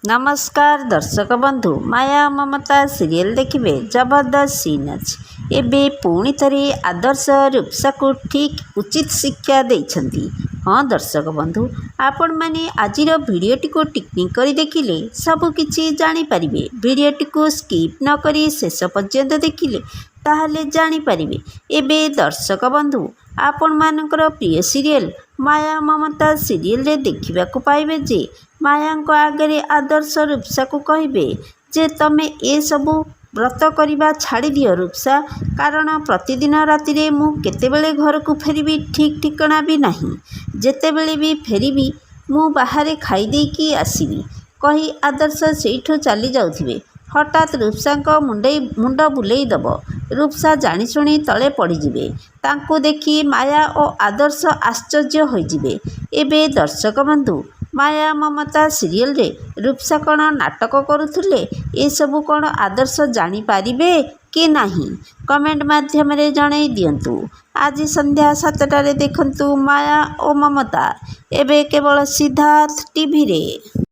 नमस्कार दर्शक बंधु माया ममता सीरियल देखिए जबरदस्त सीन अच्छी एबे पुणी थरे आदर्श रूपसा को ठीक उचित शिक्षा देइछंती। हाँ दर्शक बंधु आपण माने आजिर भिडियोटी को टिप्पणी करी देखिले सबकिछि जानिपारे। भिडियोटी को स्किप न करी शेष पर्यंत देखिले ताहले जानिपारे। एबे दर्शक बंधु आपण मानकर प्रिय सीरियल माया ममता सीरियल रे देखिबा को पाइबे जे मायाଙ୍କ आगे आदर्श रूपसा को कहिबे जे तमे ए सबु व्रत करवा छाड़ी दियो रूपसा, कारण प्रतिदिन राति मु केतेबेले घर को फेरिबी ठीक ठिकना भी नहीं, जेतेबेले भी फेरिबी मु बाहर खाई देकी आसीबी कही आदर्श सेठू चली जाउथिबे। हठात रूपसा मुंड बुलेई दब। रूपसा जानीशुणी तले पड़ीजिबे। तांको देखी माया और आदर्श आश्चर्य होइजिबे। एबे दर्शक बंधु माया ममता सीरियल रे रूपसा कौन नाटक करुले ए सबु कौन आदर्श जानी पारिबे कि नहीं कमेंट माध्यम रे जणाई दियंतु। आज संध्या 7टारे देखंतु माया और ममता एबे केवल सिद्धार्थ टीवी रे।